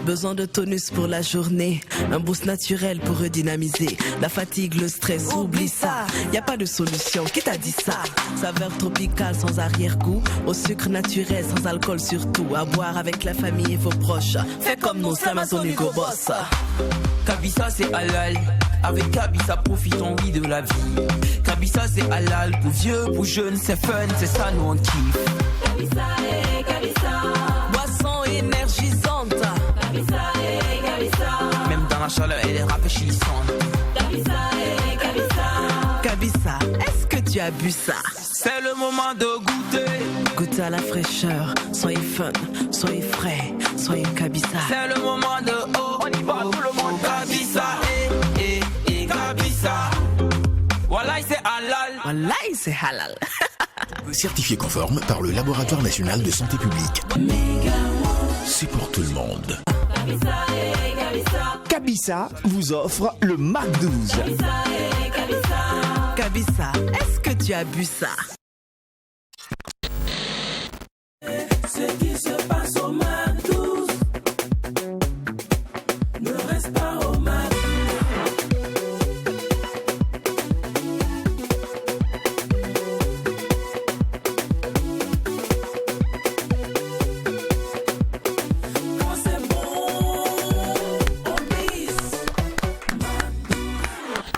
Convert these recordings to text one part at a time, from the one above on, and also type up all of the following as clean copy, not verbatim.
Besoin de tonus pour la journée, un boost naturel pour redynamiser. La fatigue, le stress, oublie ça. Y a pas de solution, qui t'a dit ça? Saveur tropicale sans arrière-goût, au sucre naturel sans alcool surtout. À boire avec la famille et vos proches. Fais comme nous, c'est Amazon Hugo Boss. Kabisa c'est halal, avec Kabisa profitons oui de la vie. Kabisa c'est halal, pour vieux, pour jeunes, c'est fun, c'est ça nous on kiffe. Kabisa et Kabisa, boisson énergisante. Kabisa et Kabisa, Même dans la chaleur elle est rafraîchissante. Kabisa et Kabisa, Kabisa, est-ce que tu as bu ça? C'est le moment de goûter. Goûtez à la fraîcheur, soyez fun, soyez frais, soyez Kabisa. C'est le moment de oh, on y va tout le monde. Kabisa et Kabisa. Voilà c'est halal. Wallahi, c'est halal. Certifié conforme par le Laboratoire National de Santé Publique. C'est pour tout le monde. Kabisa et Kabisa, Kabisa vous offre le Mac 12. Kabisa et Kabisa, Kabisa, est-ce que tu as bu ça? Ce qui se passe au Mac 12 ne reste pas au Mac 12. Quand c'est bon, on glisse.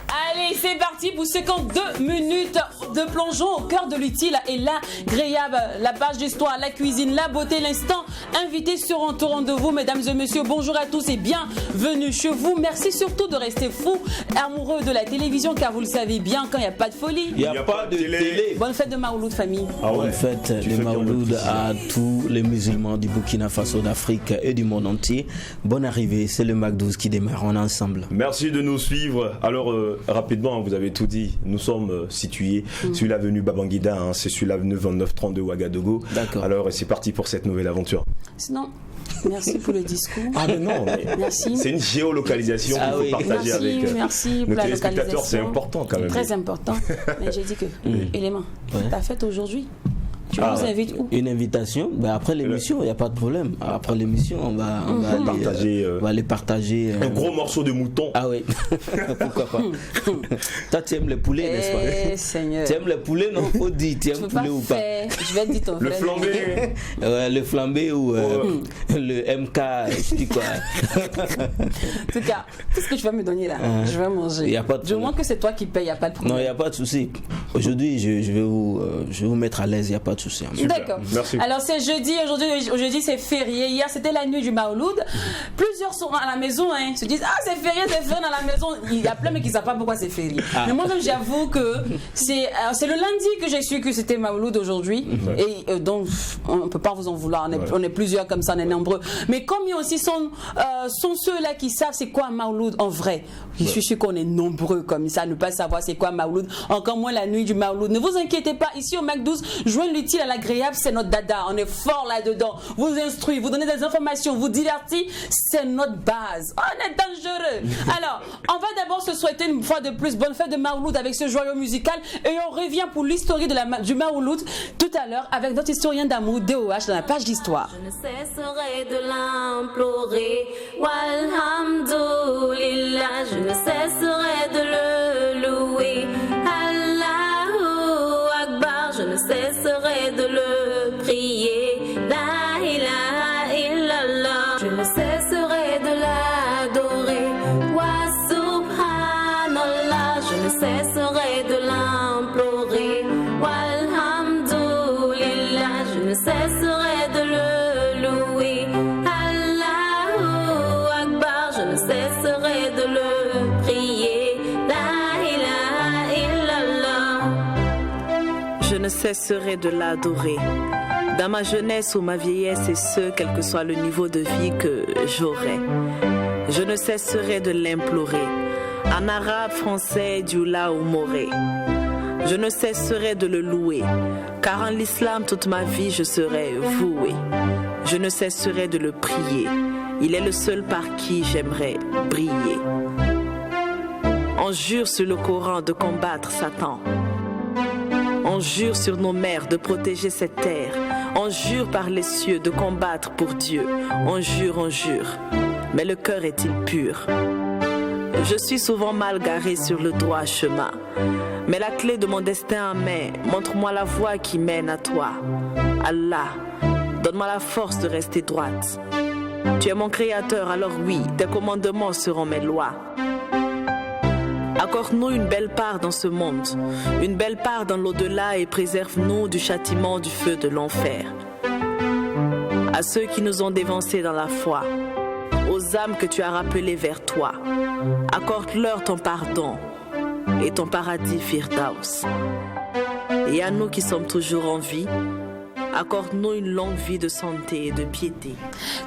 Allez, c'est parti pour 52 minutes de plongeon au cœur de l'utile et l'agréable. La page d'histoire, la cuisine, la beauté, l'instant invité sur un tour de vous, mesdames et messieurs. Bonjour à tous et bienvenue chez vous. Merci surtout de rester fous, amoureux de la télévision, car vous le savez bien, quand il n'y a pas de folie, Il n'y a pas de télé. bonne fête de Maouloud, famille. Ah ouais. Bonne fête Tu de fais bien Maouloud votre à tous les musulmans du Burkina Faso, d'Afrique et du monde entier. Bonne arrivée, c'est le Mac 12 qui démarre, on est ensemble. Merci de nous suivre. Alors rapidement, vous avez tout dit. Nous sommes situés sur l'avenue Babangida, hein, c'est sur l'avenue 2932 Ouagadougou. D'accord. Alors c'est parti pour cette nouvelle aventure. Sinon, merci pour le discours. Ah mais non, mais Merci. c'est une géolocalisation Ah qu'il faut oui. partager Merci, avec merci pour nos la téléspectateurs. localisation. C'est important quand même. Très important. Mais j'ai dit que, élément, ta fête aujourd'hui, tu Ah nous ouais. invites où? Une invitation, ben après l'émission, il n'y a pas de problème. Après l'émission, on va aller partager, on va aller partager Un gros morceau de mouton. Ah oui, pourquoi pas. Toi, tu aimes les poulets, n'est-ce pas? Eh, Seigneur. Tu aimes les poulets, non? Faut dire, tu Je aimes peux poulet pas ou pas? faire. Je vais te dire ton Le frère. flambé. Ouais, le flambé ou le MK, je dis quoi? En tout cas, tout ce que tu vas me donner là, je vais manger. Y a pas de Du moment que c'est toi qui payes, il n'y a pas de problème. Non, il n'y a pas de souci. Aujourd'hui, je vais vous mettre à l'aise, il n'y a pas de souci. D'accord. Merci. Alors c'est jeudi, aujourd'hui c'est férié. Hier c'était la nuit du Maouloud. Plusieurs sont à la maison, hein, se disent ah c'est férié dans la maison. Il y a plein mais qui ne savent pas pourquoi c'est férié. Mais moi-même j'avoue que c'est le lundi que j'ai su que c'était Maouloud aujourd'hui. Et donc on ne peut pas vous en vouloir. On est plusieurs comme ça, on est nombreux. Mais combien aussi sont ceux-là qui savent c'est quoi Maouloud en vrai? Je suis sûr qu'on est nombreux comme ça à ne pas savoir c'est quoi Maouloud. Encore moins la nuit du Maouloud. Ne vous inquiétez pas, ici au Mac 12, joindre l'utile à l'agréable, c'est notre dada. On est fort là-dedans. Vous instruit, vous donnez des informations, vous divertit, c'est notre base. On est dangereux. Alors, on va d'abord se souhaiter une fois de plus bonne fête de Maouloud avec ce joyau musical et on revient pour l'histoire du Maouloud tout à l'heure avec notre historien d'amour DOH dans la page d'histoire. je ne cesserai de l'implorer. Walhamdulillah, je ne cesserai de le louer. Allahu Akbar, je ne cesserai de le prier. La ilaha illallah, je ne cesserai de l'adorer. Wa subhanallah, je ne cesserai de l'implorer. Walhamdulillah, je ne cesserai de le louer. Allahu Akbar, je ne cesserai de le prier. La ilaha illallah. Je ne cesserai de l'adorer. Dans ma jeunesse ou ma vieillesse et ce, quel que soit le niveau de vie que j'aurai. Je ne cesserai de l'implorer. En arabe, français, dioula ou moré. Je ne cesserai de le louer, car en l'islam toute ma vie je serai voué. Je ne cesserai de le prier. Il est le seul par qui j'aimerais briller. On jure sur le Coran de combattre Satan. On jure sur nos mères de protéger cette terre. On On jure par les cieux de combattre pour Dieu. On jure, mais le cœur est-il pur? Je suis souvent mal garé sur le droit chemin, mais la clé de mon destin en main, montre-moi la voie qui mène à toi. Allah, donne-moi la force de rester droite. Tu es mon créateur, alors oui, tes commandements seront mes lois. Accorde-nous une belle part dans ce monde, une belle part dans l'au-delà et préserve-nous du châtiment du feu de l'enfer. À ceux qui nous ont dévancés dans la foi, aux âmes que tu as rappelées vers toi, accorde-leur ton pardon et ton paradis Firdaus. Et à nous qui sommes toujours en vie, accorde-nous une longue vie de santé et de piété.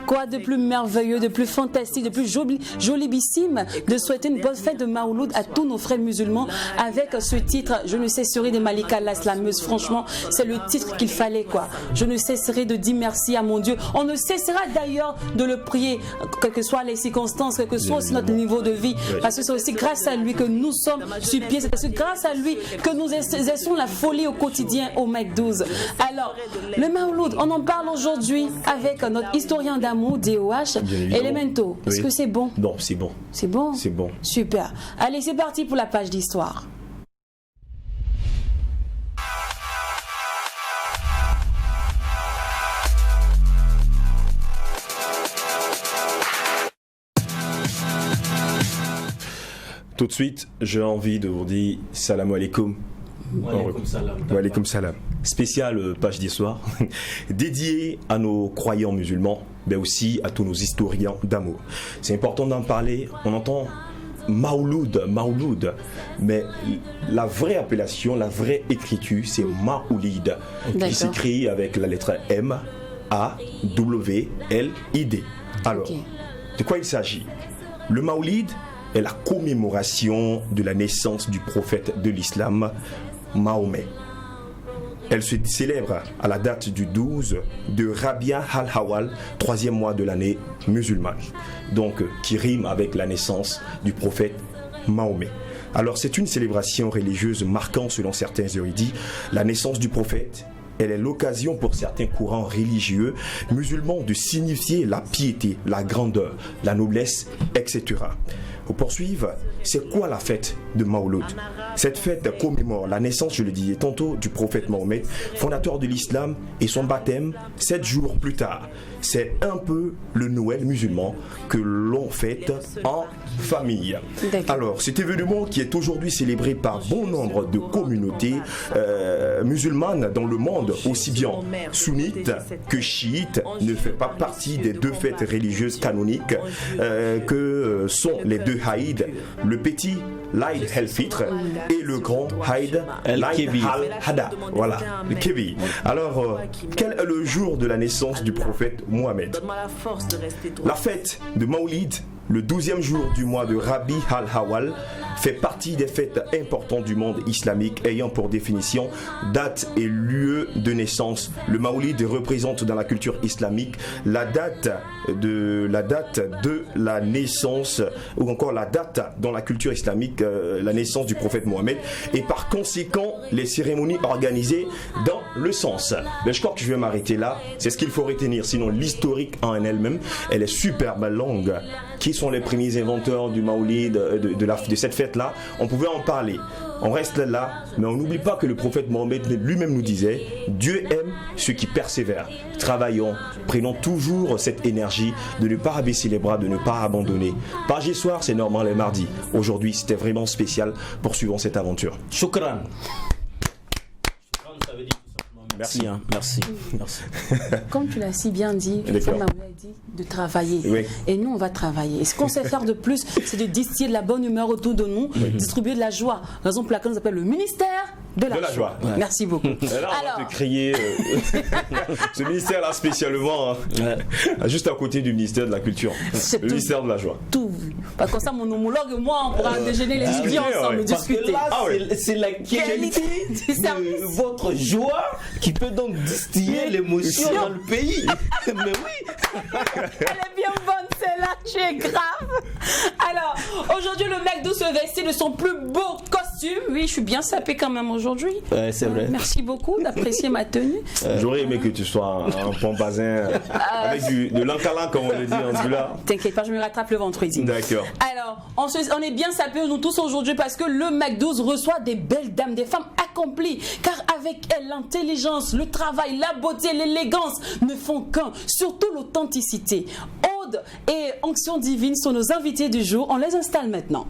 Quoi de plus merveilleux, de plus fantastique, de plus jolibissime de souhaiter une bonne fête de Maouloud à tous nos frères musulmans avec ce titre « Je ne cesserai de Malika la slameuse ». Franchement, c'est le titre qu'il fallait, quoi. Je ne cesserai de dire merci à mon Dieu. On ne cessera d'ailleurs de le prier, quelles que soient les circonstances, quel que soit aussi notre niveau de vie. Parce que c'est aussi grâce à lui que nous sommes sur pied. C'est aussi grâce à lui que nous exerçons la folie au quotidien au Mac 12. Alors, le Maouloud, on en parle aujourd'hui avec notre historien d'amour, DOH, Elemento. Est-ce que c'est bon? Non, c'est bon. C'est bon? C'est bon. Super. Allez, c'est parti pour la page d'histoire. Tout de suite, j'ai envie de vous dire salam alaikum. Wa alaikum salam. Spéciale page d'histoire dédiée à nos croyants musulmans, mais aussi à tous nos historiens d'amour. C'est important d'en parler. On entend Maouloud, mais la vraie appellation, la vraie écriture, c'est Maoulid, qui s'écrit avec la lettre M, A, W, L, I, D. Alors, de quoi il s'agit? Le Maoulid est la commémoration de la naissance du prophète de l'islam, Mahomet. Elle se célèbre à la date du 12 de Rabia al-Hawal, 3e mois de l'année musulmane, donc qui rime avec la naissance du prophète Mahomet. Alors c'est une célébration religieuse marquant, selon certains érudits, la naissance du prophète. Elle est l'occasion pour certains courants religieux musulmans de signifier la piété, la grandeur, la noblesse, etc. Pour poursuivre, c'est quoi la fête de Maouloud? Cette fête commémore la naissance, je le disais tantôt, du prophète Mahomet, fondateur de l'islam, et son baptême 7 jours plus tard. C'est un peu le Noël musulman que l'on fête en famille. Alors, cet événement qui est aujourd'hui célébré par bon nombre de communautés musulmanes dans le monde, aussi bien sunnites que chiites, ne fait pas partie des deux fêtes religieuses canoniques que sont les deux Haïd, le petit l'Aïd el-Fitr et le grand Haïd l'Aïd al-Hada. Voilà, le Kébi. Alors, quel est le jour de la naissance du prophète Mohammed? La fête de Maoulid, le 12e jour du mois de Rabi al-Hawal, fait partie des fêtes importantes du monde islamique ayant pour définition date et lieu de naissance. Le Maoulid représente dans la culture islamique la date de la naissance, ou encore la date dans la culture islamique, la naissance du prophète Mohammed, et par conséquent les cérémonies organisées dans le sens. Mais je crois que je vais m'arrêter là, c'est ce qu'il faut retenir, sinon l'historique en elle-même, elle est super longue. Qui sont les premiers inventeurs du Maoulid, de cette fête-là? On pouvait en parler. On reste là, mais on n'oublie pas que le prophète Mohammed lui-même nous disait « Dieu aime ceux qui persévèrent. Travaillons, prenons toujours cette énergie de ne pas abaisser les bras, de ne pas abandonner. » Page et soir, c'est normal les mardis. Aujourd'hui, c'était vraiment spécial. Poursuivons cette aventure. Shukran. Ça veut dire Merci. Merci. Comme tu l'as si bien dit, la femme a dit de travailler. Oui. Et nous, on va travailler. Et ce qu'on sait faire de plus, c'est de distiller de la bonne humeur autour de nous, distribuer de la joie. Raison pour laquelle on s'appelle le ministère de la joie. Ouais. Merci beaucoup. Là, on va te créer ce ministère-là spécialement, juste à côté du ministère de la Culture. Le ministère de la joie. Tout. Parce que comme ça, mon homologue et moi, on pourra déjeuner les étudiants ensemble, discuter. C'est la qualité de votre joie qui peut donc distiller l'émotion dans le pays. Mais oui. Elle est bien bonne celle-là, tu es grave. Alors, aujourd'hui, le Mac 12 se vestit de son plus beau costume costume, oui, je suis bien sapée quand même aujourd'hui. Ouais, c'est vrai. Merci beaucoup d'apprécier ma tenue. J'aurais aimé que tu sois un pompasin avec de l'encalin, comme on le dit en là. T'inquiète pas, je me rattrape le vendredi. D'accord. Alors, on est bien sapés nous tous aujourd'hui parce que le MAC12 reçoit des belles dames, des femmes accomplies. Car avec elles, l'intelligence, le travail, la beauté, l'élégance ne font qu'un. Surtout l'authenticité. Aude et Onction Divine sont nos invités du jour. On les installe maintenant.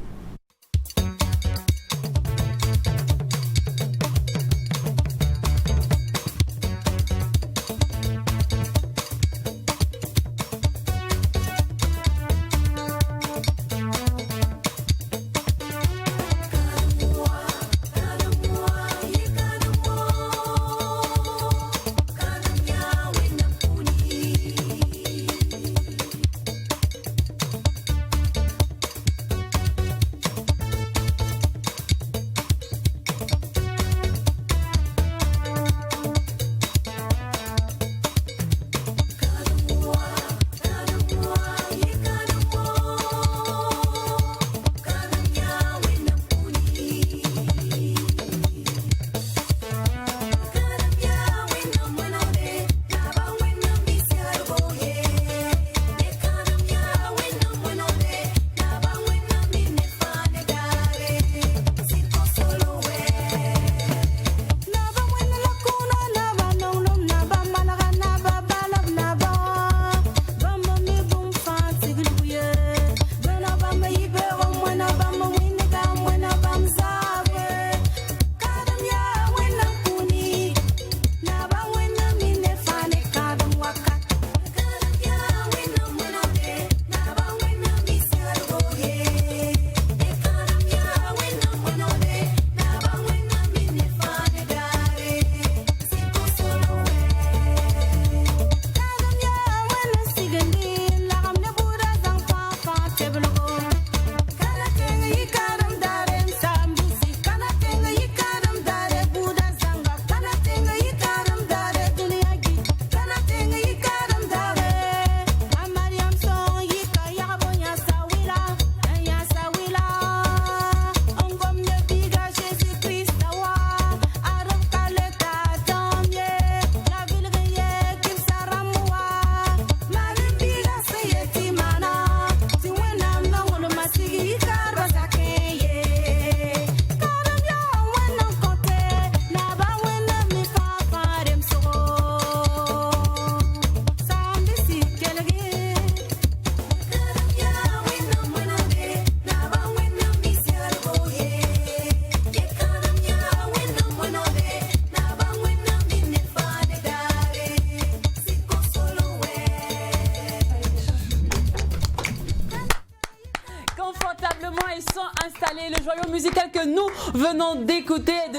Le joyau musical que nous venons d'écouter de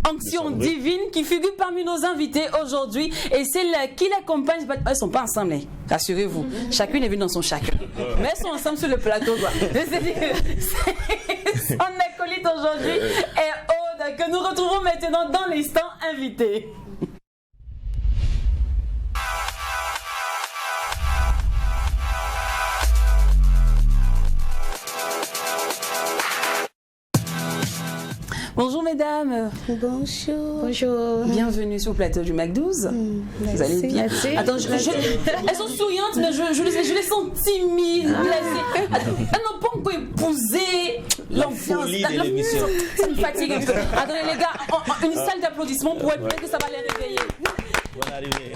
Onction Divine qui figure parmi nos invités aujourd'hui et celle qui l'accompagne. Elles ne sont pas ensemble, rassurez-vous. Chacune est venue dans son chacun. Mais elles sont ensemble sur le plateau. C'est son acolyte aujourd'hui et Aude que nous retrouvons maintenant dans l'instant invité. Bonjour mesdames. Bonjour. Bonjour. Bienvenue sur le plateau du MAC12. Vous allez bien? Merci. Attends, elles sont souriantes, mais je les sens timides, blessées. Elles n'ont pas encore épousé l'ambiance. de l'émission. Ça me fatigue un peu. Attendez les gars, une salle d'applaudissements pour être que ça va les réveiller. Bonne arrivée.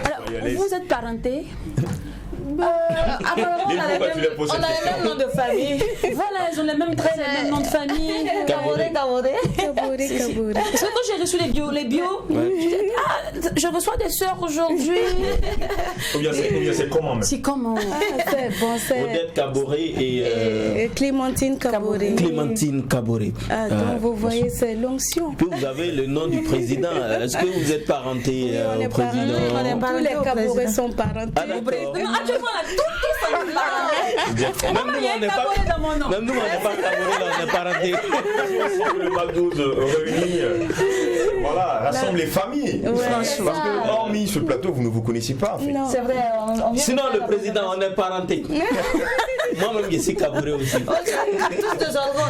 Alors, vous êtes parentés? Apparemment, on a les mêmes noms de famille. Voilà, ils ont les mêmes traits, les mêmes noms de famille. Caboré. Parce que quand j'ai reçu les bios, je reçois des sœurs aujourd'hui. Ou bien c'est comment même? C'est comment? C'est bon, c'est Odette Caboré et Clémentine Caboré. Clémentine Caboré. Donc vous voyez, c'est l'onction. Puis vous avez le nom du président. Est-ce que vous êtes parenté au président? Tous les Caborés sont parentés. Actuellement, Même nous, on n'est pas Caboré, on est parenté. Le MAC12 réunit, voilà, rassemble les familles. Parce que hormis ce plateau, vous ne vous connaissez pas en fait. C'est vrai. Sinon, le président, on est parenté. Moi-même, je suis Caboré aussi. Tous de jargon.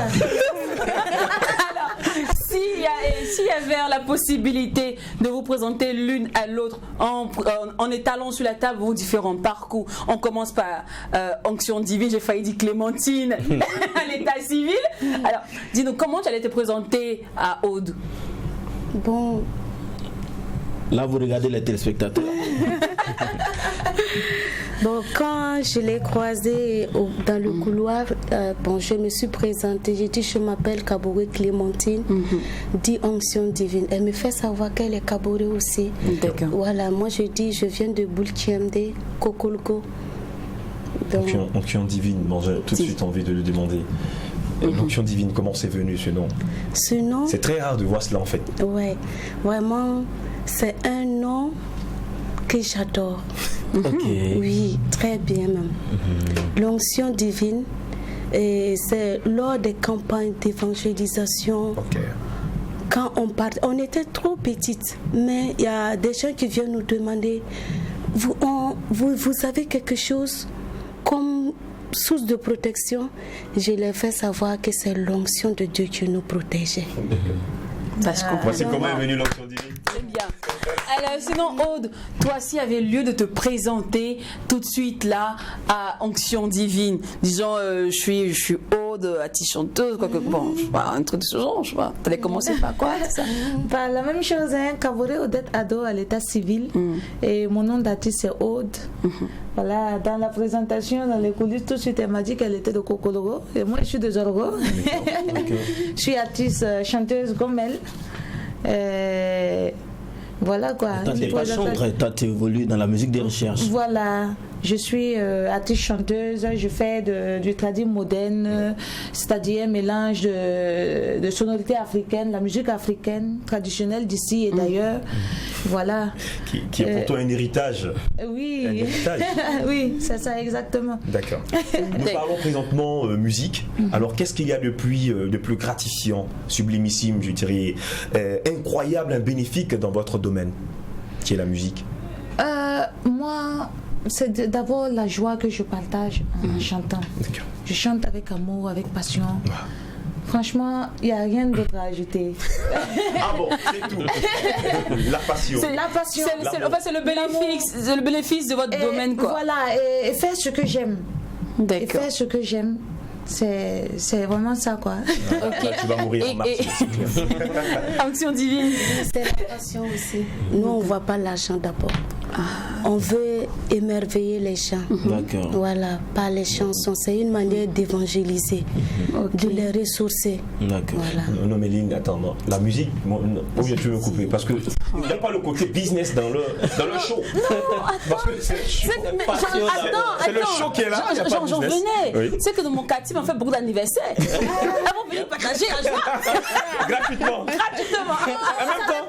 S'il y avait la possibilité de vous présenter l'une à l'autre en étalant sur la table vos différents parcours, on commence par Onction Divine, j'ai failli dire Clémentine, à l'état civil. Alors, dis-nous, comment tu allais te présenter à Aude? Bon. Là, vous regardez les téléspectateurs. Bon, quand je l'ai croisée dans le couloir, je me suis présentée. J'ai dit, je m'appelle Kaboré Clémentine, dit Onction Divine. Elle me fait savoir qu'elle est Kaboré aussi. D'accord. Voilà, moi je dis, je viens de Boultiemde, Kokolko. Onction Divine, bon, j'ai tout de suite envie de lui demander. L'Onction Divine, comment c'est venu ce nom? Ce nom? C'est très rare de voir cela en fait. Ouais, vraiment, c'est un nom que j'adore. Okay. Oui, très bien même. L'Onction Divine, c'est lors des campagnes d'évangélisation. Quand on était trop petites, mais il y a des gens qui viennent nous demander, vous avez quelque chose comme source de protection? Je leur fais savoir que c'est l'onction de Dieu qui nous protégeait. Voici comment est venue l'Onction Divine. C'est bien. Alors, sinon, Aude, toi, s'il y avait lieu de te présenter tout de suite là à Onction Divine, disons, je suis Aude, artiste chanteuse, quoi que, bon, je sais pas, un truc de ce genre, je sais pas. T'allais commencer par quoi, ça? Par la même chose, hein, Kaboré Odette Ado à l'état civil, et mon nom d'artiste c'est Aude. Voilà, dans la présentation, dans les coulisses, tout de suite, elle m'a dit qu'elle était de Kokoloro, et moi, je suis de Zorgo. Je suis artiste, chanteuse comme elle. Voilà quoi. T'es pas chanteuse, tu évolues dans la musique des recherches. Voilà, je suis artiste chanteuse, je fais du tradit moderne, c'est-à-dire un mélange de sonorités africaines, la musique africaine traditionnelle d'ici et d'ailleurs. Voilà. Qui est pour toi un héritage. Oui. Un héritage. Oui, c'est ça exactement. D'accord. Nous parlons présentement musique. Alors qu'est-ce qu'il y a de plus gratifiant, sublimissime, je dirais, incroyable, un bénéfique dans votre domaine, qui est la musique? Moi, c'est d'abord la joie que je partage en chantant. Je chante avec amour, avec passion. Franchement, il n'y a rien d'autre à ajouter. Ah bon, c'est tout. La passion. C'est la passion. C'est le bénéfice de votre domaine, quoi. Voilà, et faire ce que j'aime. D'accord. Et faire ce que j'aime. C'est vraiment ça, quoi. Okay. Tu vas mourir en mars. Onction Divine. C'est la passion aussi. Nous, on ne voit pas l'argent d'abord. On veut émerveiller les gens. D'accord. Voilà, par les chansons. C'est une manière d'évangéliser, de les ressourcer. D'accord. Voilà. Non, mais Lynn, attends, non. La musique, où tu veux couper? Parce que il n'y a pas le côté business dans le show. Non, parce que c'est le show qui est là. J'en venais. Tu sais que dans mon quartier, on fait beaucoup d'anniversaires. Elles vont venir partager la joie. Gratuitement. En même temps,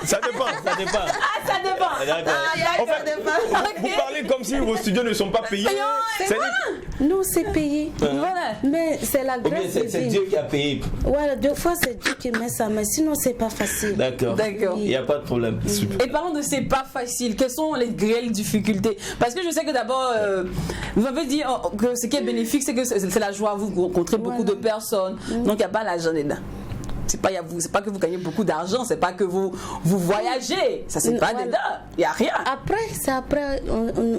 ça dépend. Ça dépend. En fait, vous parlez comme si vos studios ne sont pas payés. Non, c'est payé. Voilà. Mais c'est la grâce divine. C'est Dieu qui a payé. Voilà, deux fois c'est Dieu qui met sa main. Sinon, c'est pas facile. D'accord. Il n'y a pas de problème. Et parlons de c'est pas facile. Quelles sont les réelles difficultés? Parce que je sais que d'abord, vous m'avez dit que ce qui est bénéfique, c'est que c'est la joie. Vous rencontrez beaucoup de personnes. Donc, il n'y a pas l'argent dedans. C'est pas que vous gagnez beaucoup d'argent, c'est pas que vous voyagez, ça c'est pas dedans, il n'y a rien. Après,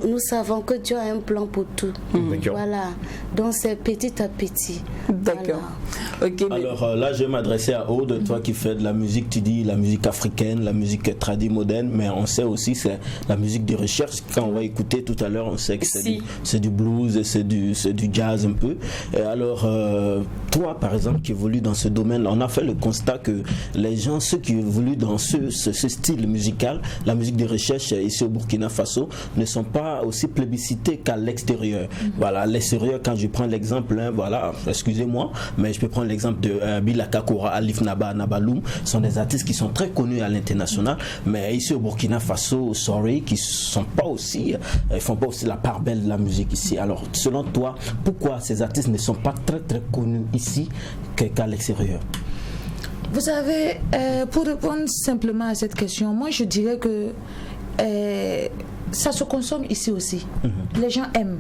nous savons que Dieu a un plan pour tout. Voilà, donc c'est petit à petit. D'accord. Voilà. Okay, alors là, je vais m'adresser à Aude, toi qui fais de la musique, tu dis la musique africaine, la musique tradie moderne, mais on sait aussi c'est la musique de recherche. Quand on va écouter tout à l'heure, on sait que c'est du blues et c'est du jazz un peu. Et alors, toi par exemple qui évolue dans ce domaine, on a fait le constat que les gens, ceux qui évoluent dans ce style musical, la musique de recherche ici au Burkina Faso, ne sont pas aussi plébiscités qu'à l'extérieur. Voilà, à l'extérieur, quand je prends l'exemple, voilà, excusez-moi, mais je peux prendre l'exemple de Bilaka Kora, Alif Naba, Nabaloum, sont des artistes qui sont très connus à l'international, mais ici au Burkina Faso, sorry, qui sont pas aussi, ils font pas aussi la part belle de la musique ici. Alors, selon toi, pourquoi ces artistes ne sont pas très très connus ici qu'à l'extérieur? Vous savez, pour répondre simplement à cette question, moi je dirais que ça se consomme ici aussi. Les gens aiment.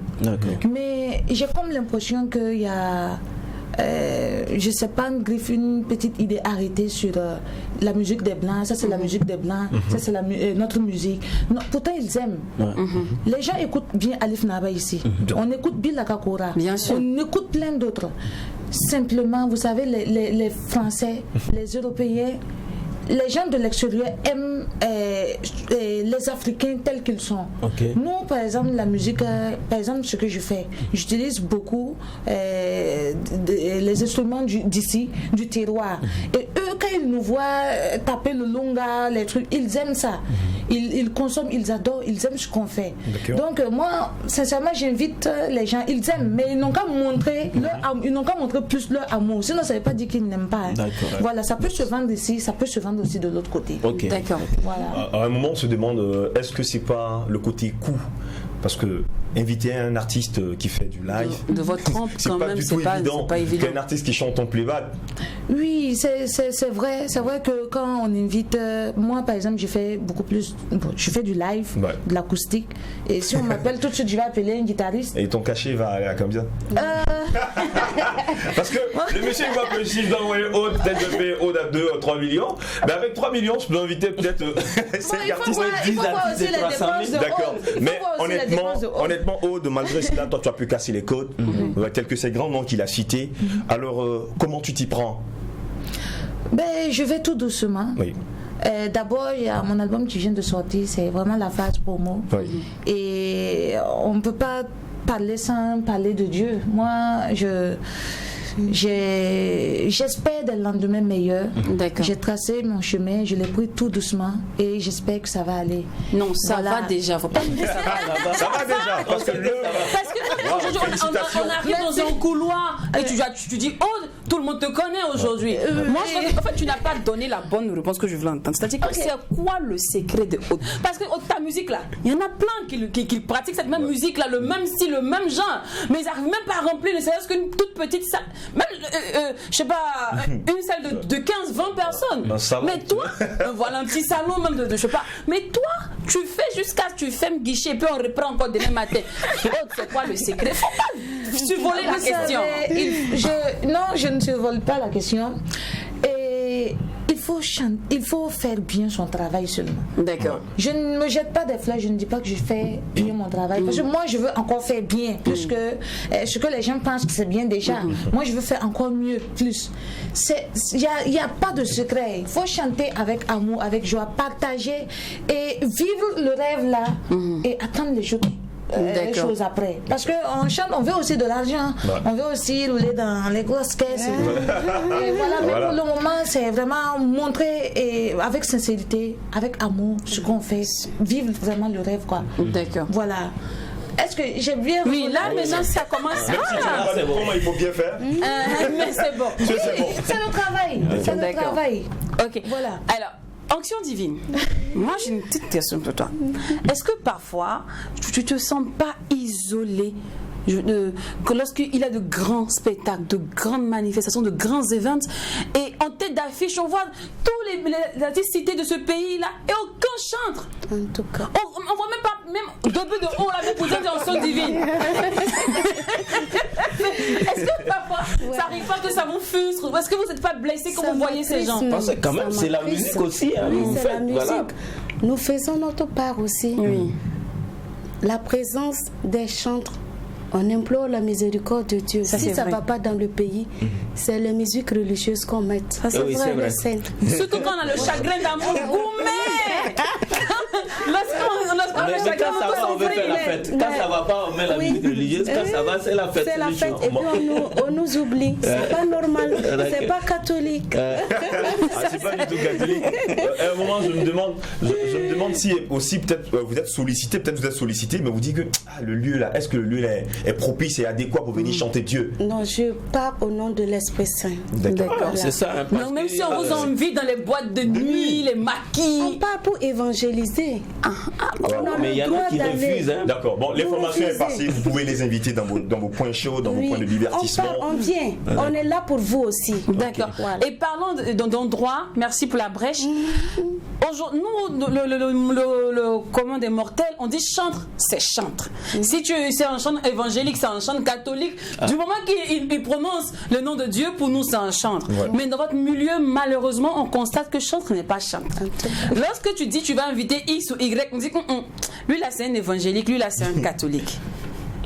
Mais j'ai comme l'impression qu'il y a je sais pas, une petite idée arrêtée sur la musique des Blancs. Ça, c'est la musique des Blancs. Ça, c'est notre musique. Non, pourtant, ils aiment. Les gens écoutent bien Alif Naba ici. On écoute Bill Kakora. Bien sûr. On écoute plein d'autres. Simplement, vous savez, les Français, les Européens, les gens de l'extérieur aiment les Africains tels qu'ils sont. Nous, par exemple, la musique, par exemple, ce que je fais, j'utilise beaucoup les instruments d'ici, du terroir. Et eux, quand ils nous voient taper le lunga, les trucs, ils aiment ça. Ils consomment, ils adorent, ils aiment ce qu'on fait. Donc, moi, sincèrement, j'invite les gens, ils aiment, mais ils n'ont qu'à montrer plus leur amour. Sinon, ça ne veut pas dire qu'ils n'aiment pas. Voilà, ça peut se vendre ici, ça peut se vendre aussi de l'autre côté. D'accord. Voilà. À un moment, on se demande, est-ce que c'est pas le côté coût? Parce que inviter un artiste qui fait du live, de votre trempe, quand même, c'est pas évident. Qu'un artiste qui chante en playback. Oui, c'est vrai. C'est vrai que quand on invite, moi par exemple, je fais beaucoup plus, je fais du live, de l'acoustique. Et si on m'appelle tout de suite, je vais appeler un guitariste. Et ton cachet va aller à combien? Parce que le monsieur voit que si je dois envoyer Aude, peut-être je fais Aude à 2 ou 3 millions. Mais avec 3 millions, je peux inviter peut-être 5 artistes. Il faut voir aussi les dépenses de D'accord. Mais honnêtement, Aude, malgré cela, toi tu as pu casser les codes, tel que ces grands noms qu'il a cités. Alors, comment tu t'y prends? Je vais tout doucement. Oui. D'abord, il y a mon album qui vient de sortir, c'est vraiment la phase promo. Oui. Et on ne peut pas parler sans parler de Dieu. Moi, j'espère des lendemains meilleurs. J'ai tracé mon chemin, je l'ai pris tout doucement et j'espère que ça va aller. Non, ça va déjà. Faut pas me dire ça va déjà. Parce que on arrive dans un couloir et tu dis oh, tout le monde te connaît aujourd'hui. Moi, en fait, tu n'as pas donné la bonne réponse que je voulais entendre. C'est-à-dire que c'est quoi le secret de Aude? Parce que ta musique là, il y en a plein qui pratiquent cette même musique là, le même style, le même genre, mais ils n'arrivent même pas à remplir ne serait-ce qu'une toute petite salle. Même, je sais pas, une salle de 15-20 personnes. Mais toi, voilà un petit salon même de je sais pas. Mais toi, tu fais un guichet et puis on reprend encore demain matin. C'est quoi le secret? Faut pas survoler la question. Non, je ne survole pas la question. Et il faut faire bien son travail seulement. D'accord. Je ne me jette pas des fleurs, je ne dis pas que je fais bien mon travail. Parce que moi, je veux encore faire bien, plus que ce que les gens pensent que c'est bien déjà. Moi, je veux faire encore mieux, plus. Il n'y a pas de secret. Il faut chanter avec amour, avec joie, partager et vivre le rêve là et attendre les choses après. Parce qu'on chante, on veut aussi de l'argent. On veut aussi rouler dans les grosses caisses. Et voilà, mais pour le moment, c'est vraiment montrer et avec sincérité, avec amour, ce qu'on fait, vivre vraiment le rêve, quoi. D'accord. Voilà. Est-ce que j'ai bien... Oui, là, maintenant, ça commence. Même si tu n'as pas de comment il faut bien faire. Mais c'est bon. C'est le travail. C'est le travail. Ok. Voilà. Alors, Onction divine. Moi, j'ai une petite question pour toi. Est-ce que parfois, tu te sens pas isolé que lorsqu'il y a de grands spectacles, de grandes manifestations, de grands événements, et en tête d'affiche, on voit tous les artistes cités de ce pays-là, et aucun chantre. En tout cas. On voit même pas, même début de haut, la même position d'Onction divine. Est-ce que parfois, ça arrive pas que ça vous frustre? Ou est-ce que vous n'êtes pas blessé quand vous voyez ces gens? Parce que quand même, c'est la musique aussi. Oui, c'est la musique. Voilà. Nous faisons notre part aussi. Oui. La présence des chantres. On implore la miséricorde de Dieu. Si ça ne va pas dans le pays, c'est les musiques religieuses qu'on met. Ça, c'est vrai. Surtout quand on a le chagrin d'amour gourmet. Lorsqu'on a le chagrin d'amour, on veut faire la fête. Quand ça ne va pas, on met la musique religieuse. Quand ça va, c'est la fête. C'est la fête. Et puis on nous oublie. C'est pas normal. C'est pas catholique. C'est pas du tout catholique. À un moment, je me demande si aussi peut-être vous êtes sollicité, mais vous dites que le lieu là, est-ce que le lieu là est propice et adéquat pour venir chanter Dieu? Non, je parle au nom de l'Esprit Saint. D'accord. C'est ça. Donc même si on vous invite dans les boîtes de nuit, les maquis. On parle pour évangéliser. Mais il y en a qui refusent. Hein. D'accord. Bon, l'information est passée. Vous pouvez les inviter dans vos points chauds, dans vos points de divertissement. On vient. On est là pour vous aussi. D'accord. Voilà. Et parlons d'endroit. Merci pour la brèche. Aujourd'hui, nous, le commun des mortels, on dit chantre, c'est chantre. Si c'est un chantre évangélique, c'est un chantre catholique. Du moment qu'il prononce le nom de Dieu, pour nous, c'est un chantre. Ouais. Mais dans votre milieu, malheureusement, on constate que chantre n'est pas chantre. Lorsque tu dis tu vas inviter X ou Y, on dit lui là c'est un évangélique, lui là c'est un catholique.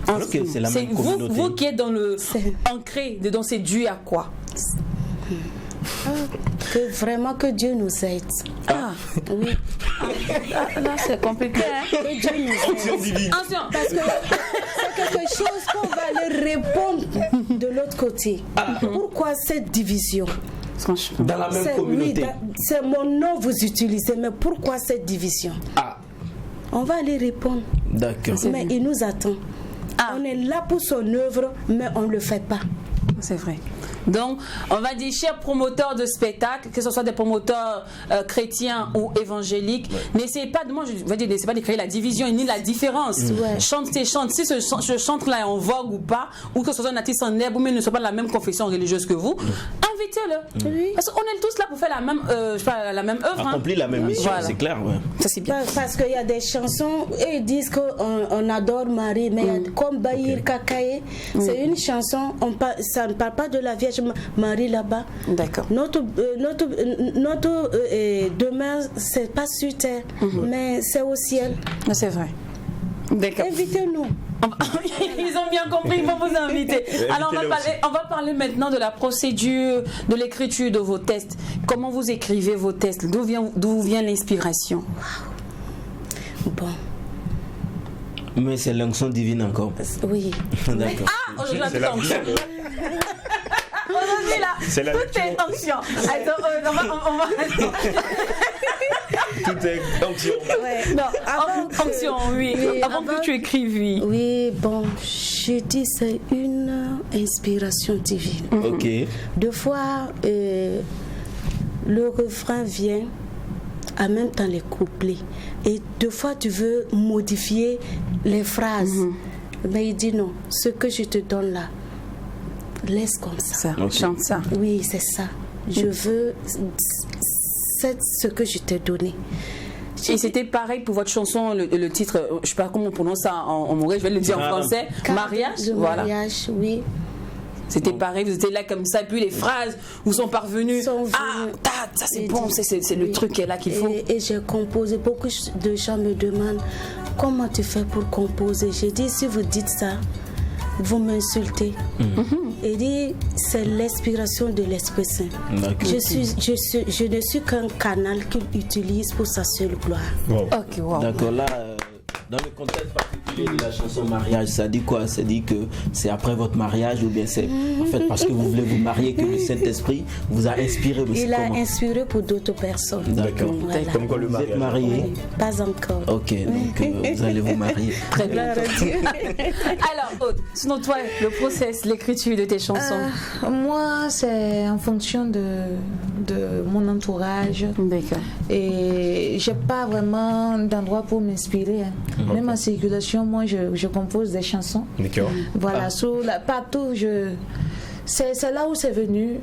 Okay, c'est la même communauté. Vous qui êtes dans le ancré dedans, c'est dû à quoi? Vraiment que Dieu nous aide. Oui. Là c'est compliqué. Que Dieu nous aide. Parce que c'est quelque chose qu'on va leur répondre de l'autre côté. Pourquoi cette division? Dans la même communauté. Oui, c'est mon nom vous utilisez, mais pourquoi cette division? On va aller répondre. D'accord. Mais il nous attend. On est là pour son œuvre, mais on ne le fait pas. C'est vrai. Donc, on va dire, chers promoteurs de spectacles, que ce soit des promoteurs chrétiens ou évangéliques, n'essayez pas de, moi je vais dire, n'essayez pas de créer la division ni la différence. Chante, c'est chante. Si ce chante-là est en vogue ou pas, ou que ce soit un artiste en herbe, ou même ne soit pas de la même confession religieuse que vous, invitez-le. Oui. Parce qu'on est tous là pour faire la même œuvre. Accomplir la même mission, c'est clair. Ouais. Ça, c'est bien. Parce qu'il y a des chansons, et ils disent qu'on adore Marie, mais comme Bahir Kakaye, c'est une chanson, ça ne parle pas de la Vierge Marie là-bas. D'accord. Notre demain, c'est pas sur terre, mais c'est au ciel. C'est vrai. D'accord. Invitez-nous. Ils ont bien compris, ils vont vous inviter. Alors on va parler maintenant de la procédure de l'écriture de vos textes. Comment vous écrivez vos textes? D'où vient l'inspiration? Bon. Mais c'est l'onction divine encore. Oui. D'accord. Aujourd'hui, c'est l'onction. Aujourd'hui là, tout est onction. Attends, on va... Tout est onction. Onction, oui. Avant que tu écrives, oui. Oui, bon, je dis c'est une inspiration divine. Ok. Deux fois, le refrain vient en même temps les couplets. Et deux fois, tu veux modifier les phrases. Mais il dit non, ce que je te donne là, laisse comme ça. Chante ça. Oui, c'est ça. Je veux, c'est ce que je t'ai donné. Et c'était pareil pour votre chanson, le titre, je ne sais pas comment on prononce ça en mauvais, je vais le dire en français. Mariage. Voilà. Mariage, oui. C'était pareil, vous étiez là comme ça, et puis les phrases vous sont parvenues. Ça c'est bon, c'est le truc qui est là qu'il faut. Et j'ai composé, beaucoup de gens me demandent comment tu fais pour composer. J'ai dit, si vous dites ça, vous m'insultez. Et dit, c'est l'inspiration de l'Esprit Saint. Je ne suis qu'un canal qu'il utilise pour sa seule gloire. Ok, wow. D'accord, là, dans le contexte particulier de la chanson mariage, ça dit quoi? Ça dit que c'est après votre mariage, ou bien c'est en fait parce que vous voulez vous marier que le Saint-Esprit vous a inspiré? Il a inspiré pour d'autres personnes. D'accord. Voilà. Comme quoi le mariage. Vous êtes marié? Oui, pas encore. Ok, donc vous allez vous marier. Très bien. Alors, Aude, sinon toi, le process, l'écriture de tes chansons? Moi, c'est en fonction de mon entourage. D'accord. Et j'ai pas vraiment d'endroit pour m'inspirer. Même en circulation, moi, je compose des chansons. D'accord. Voilà, partout, c'est là où c'est venu.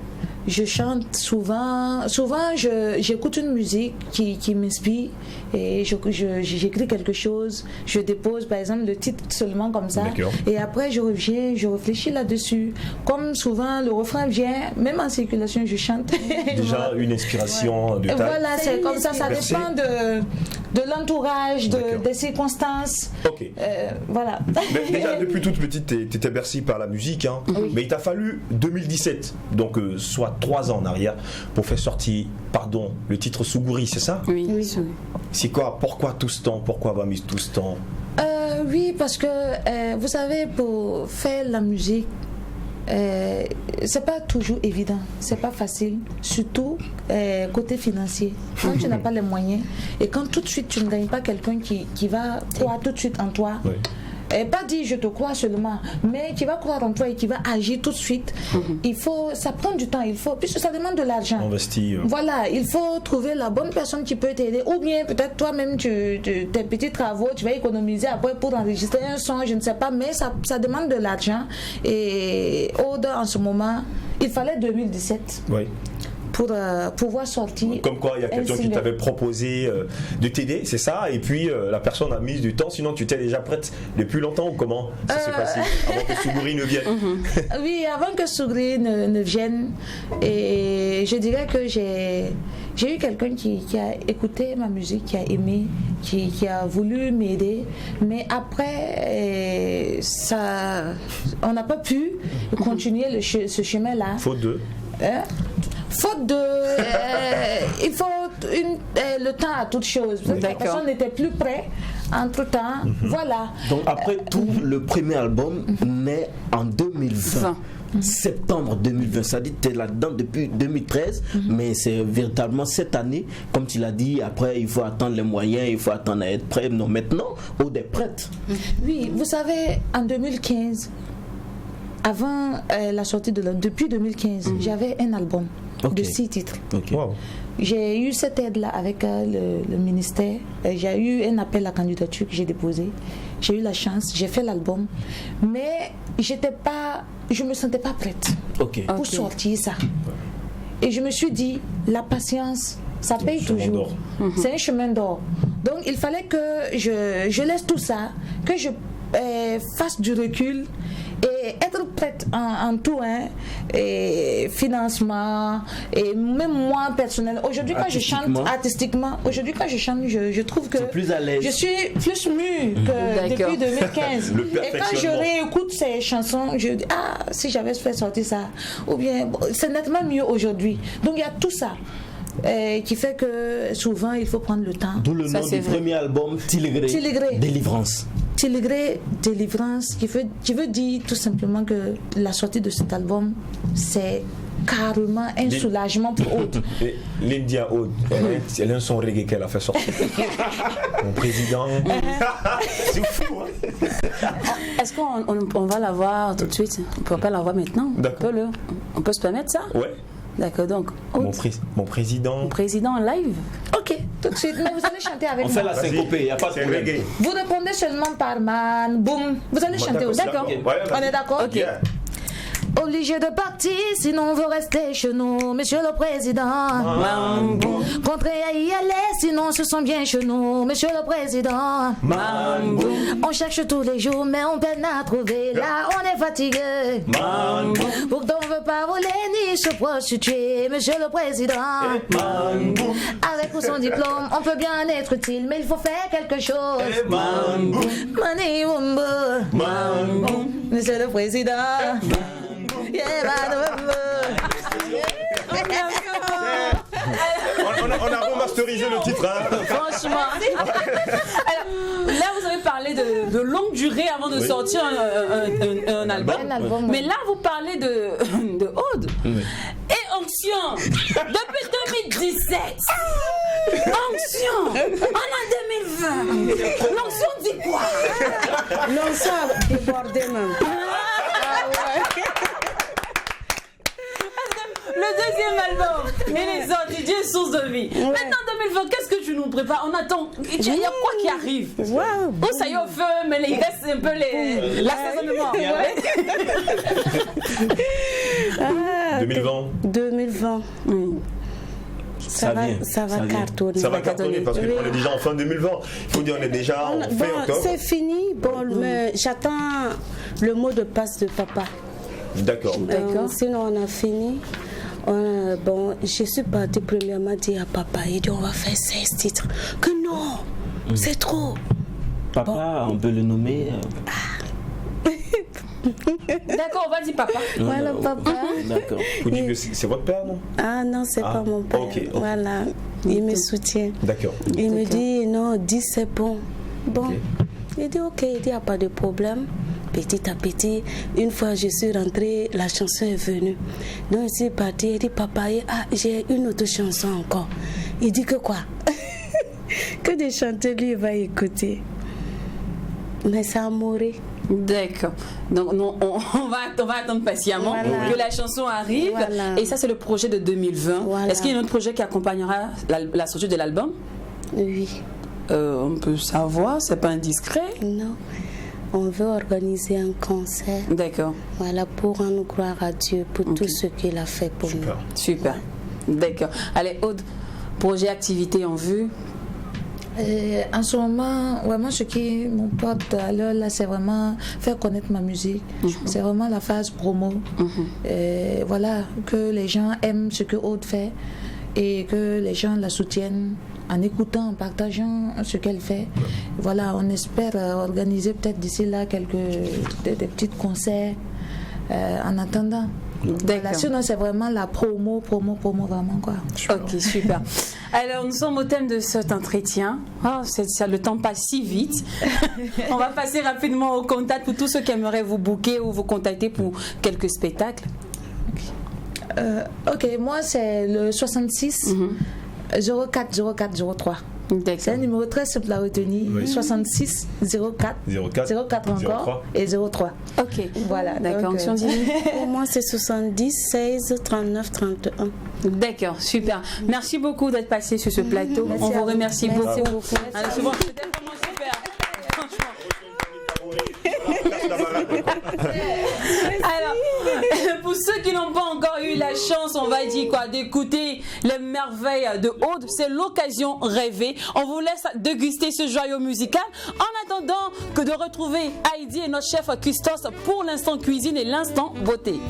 Je chante souvent j'écoute une musique qui m'inspire et j'écris quelque chose, je dépose par exemple le titre seulement comme ça. Et après je reviens, je réfléchis là-dessus. Comme souvent le refrain vient, même en circulation je chante. Déjà une inspiration de taille. Voilà, c'est comme ça dépend de l'entourage, des circonstances. Ok. Voilà. Mais déjà depuis toute petite, tu étais bercée par la musique, hein. Mais il t'a fallu 2017, donc soit 3 ans en arrière, pour faire sortir, le titre Sougouri, c'est ça? Oui. C'est quoi? Pourquoi tout ce temps? Pourquoi avoir mis tout ce temps? Oui, parce que vous savez, pour faire la musique, c'est pas toujours évident, c'est pas facile, surtout côté financier. Quand tu n'as pas les moyens et quand tout de suite tu ne gagnes pas quelqu'un qui va croire tout de suite en toi, pas dire je te crois seulement, mais qui va croire en toi et qui va agir tout de suite. Ça prend du temps, puisque ça demande de l'argent. Investir. Voilà, il faut trouver la bonne personne qui peut t'aider, ou bien peut-être toi-même, tes petits travaux, tu vas économiser après pour enregistrer un son, je ne sais pas, mais ça demande de l'argent. Et Aude, en ce moment, il fallait 2017. Oui. Pour pouvoir sortir. Comme quoi, il y a quelqu'un qui t'avait proposé de t'aider, c'est ça, et puis la personne a mis du temps, sinon tu étais déjà prête depuis longtemps, ou comment ça s'est passé avant que Sougouri ne vienne? Oui, avant que Sougouri ne vienne, et je dirais que j'ai eu quelqu'un qui a écouté ma musique, qui a aimé, qui a voulu m'aider, mais après, on n'a pas pu continuer ce chemin-là. Faute de Faute de... il faut le temps à toute chose. La personne n'était plus prête. Entre-temps, voilà. Donc après tout, le premier album naît en 2020. Septembre 2020, ça dit que tu es là-dedans depuis 2013, mais c'est véritablement cette année, comme tu l'as dit, après il faut attendre les moyens, il faut attendre à être prêt. Non, maintenant, on est prête. Oui, vous savez, en 2015, avant la sortie depuis 2015, j'avais un album de 6 titres. Wow. J'ai eu cette aide-là avec le ministère. J'ai eu un appel à candidature que j'ai déposé. J'ai eu la chance, j'ai fait l'album. Mais je me sentais pas prête pour sortir ça. Et je me suis dit, la patience, ça paye toujours. C'est un chemin d'or. Donc il fallait que je laisse tout ça, que je fasse du recul et être prête en tout, et financement, et même moi personnel. Aujourd'hui quand je chante artistiquement, je trouve que plus à l'aise. Je suis plus mûre que depuis 2015. Et quand je réécoute ces chansons, je dis si j'avais fait sortir ça, ou bien c'est nettement mieux aujourd'hui. Donc il y a tout ça. Qui fait que souvent il faut prendre le temps. D'où le nom du premier album, Tiligré Délivrance. Tiligré Délivrance, qui veut dire tout simplement que la sortie de cet album, c'est carrément un soulagement pour Aude. L'India Aude, elle a un son reggae qu'elle a fait sortir. Mon président. C'est fou, Est-ce qu'on va la voir tout de suite? On peut pas la voir maintenant? On peut se permettre ça? Ouais. D'accord, donc. Mon président. Mon président en live? Ok, tout de suite. Mais vous allez chanter avec moi. On fait la syncopée, il n'y a pas de problème. Vous répondez seulement par man, boum. Vous allez chanter aussi. D'accord. On est d'accord? Ok. Obligé de partir, sinon on veut rester chez nous, monsieur le président. Mambo. Contraint à y aller, sinon on se sent bien chez nous, monsieur le président. Mambo. On cherche tous les jours, mais on peine à trouver. Là, on est fatigué. Mambo. Pourtant, on veut pas voler ni se prostituer, monsieur le président. Mambo. Avec ou sans diplôme, on peut bien être utile, mais il faut faire quelque chose. Mambo. Mani Wumbo. Mambo. Monsieur le président. On a remasterisé le titre. Franchement. Alors, là, vous avez parlé de longue durée avant de sortir un album. Mais là, vous parlez de Aude. Et Onction. Depuis 2017. Onction. On est en 2020. L'Onction dit quoi? L'Onction a débordé même. Le deuxième album, il est sorti, Dieu est source de vie. Maintenant, 2020, qu'est-ce que tu nous prépares? On attend. Il y a quoi qui arrive? Oh, ça y est, au feu, mais il reste un peu l'assaisonnement. 2020. 2020. Ça va cartonner. Ça va cartonner parce qu'on est déjà en fin 2020. Il faut dire on est déjà en fin octobre. C'est fini. Bon, mais j'attends le mot de passe de papa. D'accord. Sinon, on a fini. Je suis partie premièrement dire à papa, il dit on va faire 16 titres. Que non, c'est trop. Papa, on peut le nommer. D'accord, on va dire papa. Voilà, papa. D'accord. Vous dites que c'est votre père, non? Ah non, c'est pas mon père. Okay. Voilà, il me soutient. D'accord. Il me dit non, 10 c'est bon. Bon, il dit ok, il dit il n'y a pas de problème. Petit à petit, une fois je suis rentrée, la chanson est venue. Donc je suis partie, il dit papa, j'ai une autre chanson encore. Il dit que quoi? Que de chanter, lui il va écouter. Mais ça a mouru. D'accord. Donc on va attendre patiemment que la chanson arrive. Et ça, c'est le projet de 2020. Est-ce qu'il y a un autre projet qui accompagnera la sortie de l'album? Oui. On peut savoir, c'est pas indiscret? Non. On veut organiser un concert. D'accord. Voilà, pour rendre gloire à Dieu pour tout ce qu'il a fait pour nous. Super. D'accord. Allez, Aude, projet, activité en vue? En ce moment, vraiment, ce qui m'importe là, c'est vraiment faire connaître ma musique. C'est vraiment la phase promo. Voilà, que les gens aiment ce que Aude fait et que les gens la soutiennent en écoutant, en partageant ce qu'elle fait. Voilà, on espère organiser peut-être d'ici là des petits concerts en attendant. Voilà, sinon c'est vraiment la promo vraiment quoi. Ok, super. Alors nous sommes au thème de cet entretien. Le temps passe si vite. On va passer rapidement au contact pour tous ceux qui aimeraient vous booker ou vous contacter pour quelques spectacles. Ok, moi c'est le 66 04 04 03. C'est un numéro très simple à retenir. 66 04 encore et 03. Ok, voilà. D'accord. Pour moi, c'est 70 16 39 31. D'accord, super. Merci beaucoup d'être passé sur ce plateau. On vous remercie beaucoup. C'était vraiment super. Alors, pour ceux qui n'ont pas encore eu la chance, on va dire quoi, d'écouter les merveilles de Aude, c'est l'occasion rêvée. On vous laisse déguster ce joyau musical en attendant que de retrouver Heidi et notre chef Custos pour l'instant cuisine et l'instant beauté.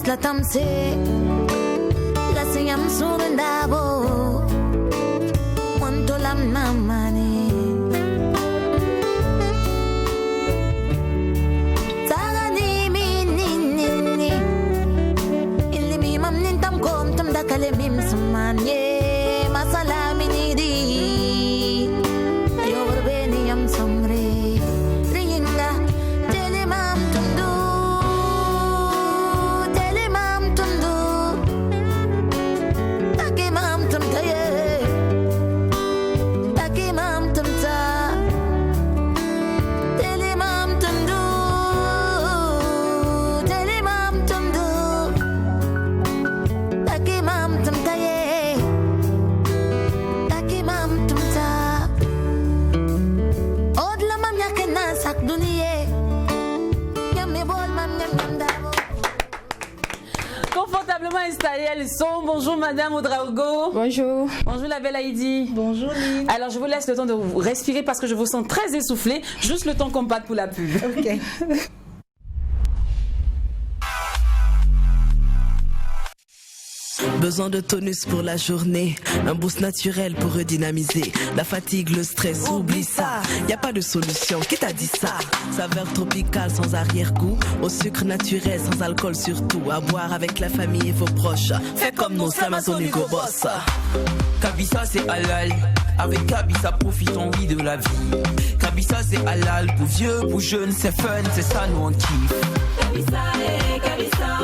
La tamse la siyam surendabo wanto lam namani sagani minini ilimi mam nintam kom tam dakale mim sumanye masala minidi ayo berbeni yam somre ringa telemam tundu Daniel Son. Bonjour Madame Oudraogo. Bonjour. Bonjour la belle Heidi. Bonjour Lynn. Alors je vous laisse le temps de vous respirer parce que je vous sens très essoufflé. Juste le temps qu'on parte pour la pub. Ok. Besoin de tonus pour la journée, un boost naturel pour redynamiser. La fatigue, le stress, oublie ça. Y a pas de solution, qui t'a dit ça? Saveur tropicale sans arrière-goût, au sucre naturel sans alcool surtout. À boire avec la famille et vos proches. Fais comme nos Amazon Hugo Boss. Kabisa c'est halal. Avec Kabisa profitons oui de la vie. Kabisa c'est halal pour vieux, pour jeunes, c'est fun, c'est ça nous on kiffe. Kabisa et Kabisa.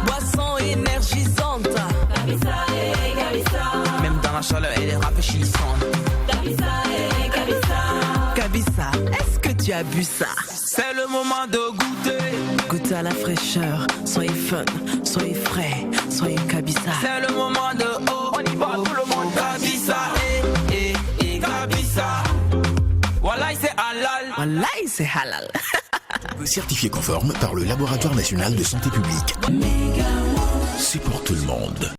Boisson énergisante. Kabisa et Kabisa. Même dans la chaleur elle est rafraîchissante. Kabisa et Kabisa. Kabisa, est-ce que tu as bu ça? C'est le moment de goûter. Goûtez à la fraîcheur, soyez fun, soyez frais, soyez Kabisa. C'est le moment de on y va tout le monde. Kabisa et Kabisa. Wallahi c'est halal. Wallahi c'est halal. Certifié conforme par le Laboratoire National de Santé Publique. C'est pour tout le monde.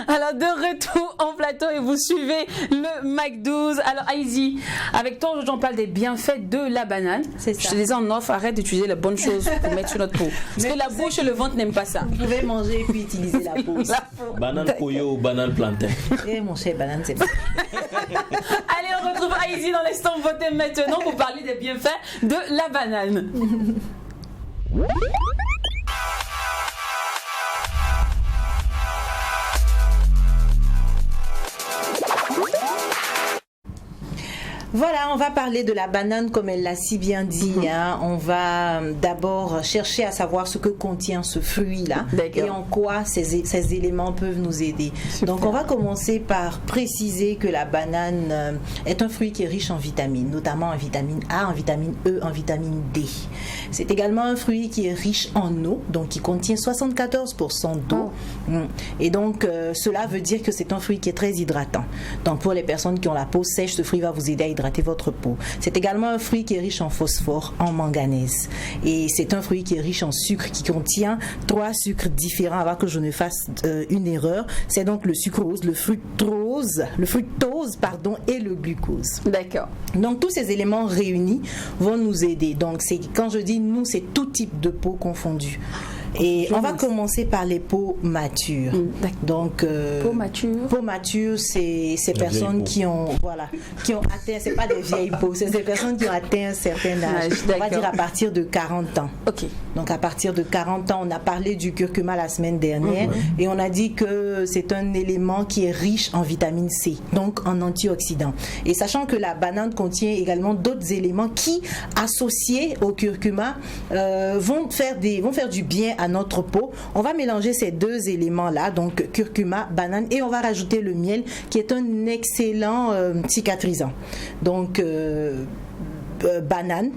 Alors de retour en plateau et vous suivez le Mac 12. Alors Heidi, avec toi aujourd'hui on parle des bienfaits de la banane. C'est ça. Je te disais en off, arrête d'utiliser les bonnes choses pour mettre sur notre peau. Parce que la bouche et le ventre n'aiment pas ça. Vous pouvez manger et puis utiliser la peau. Banane poyo ou banane plantain. Eh mon cher, banane c'est bon. Allez, on retrouve Heidi dans l'instant voté maintenant pour parler des bienfaits de la banane. Voilà, on va parler de la banane comme elle l'a si bien dit. On va d'abord chercher à savoir ce que contient ce fruit-là et en quoi ces éléments peuvent nous aider. Super. Donc on va commencer par préciser que la banane est un fruit qui est riche en vitamines, notamment en vitamine A, en vitamine E, en vitamine D. C'est également un fruit qui est riche en eau, donc qui contient 74% d'eau. Et donc cela veut dire que c'est un fruit qui est très hydratant. Donc pour les personnes qui ont la peau sèche, ce fruit va vous aider à hydrater votre peau. C'est également un fruit qui est riche en phosphore, en manganèse. Et c'est un fruit qui est riche en sucre, qui contient 3 sucres différents avant que je ne fasse une erreur. C'est donc le sucrose, le fructose, et le glucose. D'accord. Donc tous ces éléments réunis vont nous aider. Donc quand je dis nous, c'est tout type de peau confondue. Et on va commencer par les peaux matures. Donc peau mature, c'est ces personnes qui ont atteint, c'est pas des vieilles peaux, c'est ces personnes qui ont atteint un certain âge. On va dire à partir de 40 ans. OK. Donc à partir de 40 ans, on a parlé du curcuma la semaine dernière et on a dit que c'est un élément qui est riche en vitamine C, donc en antioxydants. Et sachant que la banane contient également d'autres éléments qui, associés au curcuma, vont faire du bien à notre peau. On va mélanger ces deux éléments-là, donc curcuma, banane, et on va rajouter le miel qui est un excellent cicatrisant. Donc banane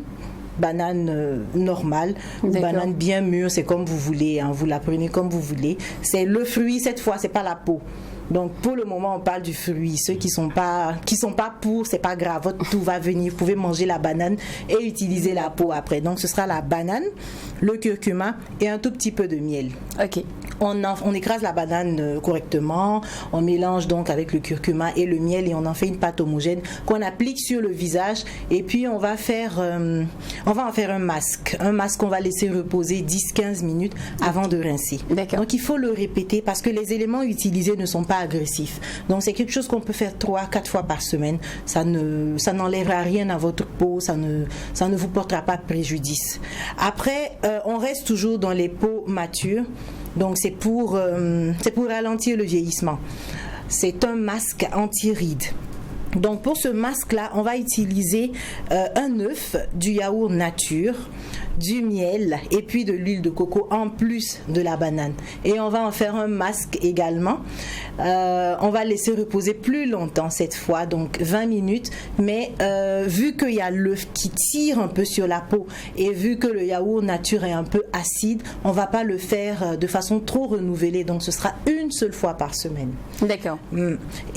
normale, banane bien mûre, c'est comme vous voulez, vous la prenez comme vous voulez. C'est le fruit cette fois, c'est pas la peau. Donc pour le moment on parle du fruit. Ceux qui sont pas pour, c'est pas grave, tout va venir. Vous pouvez manger la banane et utiliser la peau après. Donc ce sera la banane, le curcuma et un tout petit peu de miel. Ok. On écrase la banane correctement, on mélange donc avec le curcuma et le miel et on en fait une pâte homogène qu'on applique sur le visage et puis on va en faire un masque. Un masque qu'on va laisser reposer 10-15 minutes avant de rincer. D'accord. Donc il faut le répéter parce que les éléments utilisés ne sont pas agressifs. Donc c'est quelque chose qu'on peut faire 3-4 fois par semaine. Ça n'enlèvera rien à votre peau, ça ne vous portera pas préjudice. Après, on reste toujours dans les peaux matures. Donc c'est pour ralentir le vieillissement. C'est un masque anti-rides. Donc pour ce masque-là, on va utiliser un œuf, du yaourt nature, du miel et puis de l'huile de coco en plus de la banane. Et on va en faire un masque également. On va laisser reposer plus longtemps cette fois, donc 20 minutes. Mais vu qu'il y a l'œuf qui tire un peu sur la peau et vu que le yaourt nature est un peu acide, on va pas le faire de façon trop renouvelée. Donc ce sera une seule fois par semaine. D'accord.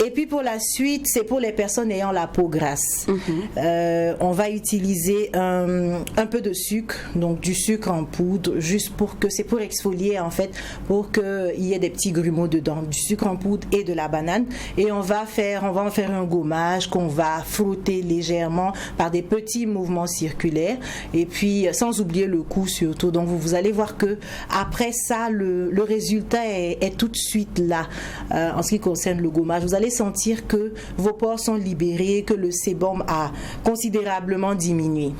Et puis pour la suite, c'est pour les personnes personnes ayant la peau grasse, on va utiliser un peu de sucre, donc du sucre en poudre, juste pour que c'est pour exfolier en fait, pour qu'il y ait des petits grumeaux dedans, du sucre en poudre et de la banane. Et on va en faire un gommage qu'on va frotter légèrement par des petits mouvements circulaires. Et puis sans oublier le cou surtout. Donc vous allez voir que après ça, le résultat est tout de suite là. En ce qui concerne le gommage, vous allez sentir que vos pores sont libérés, que le sébum a considérablement diminué.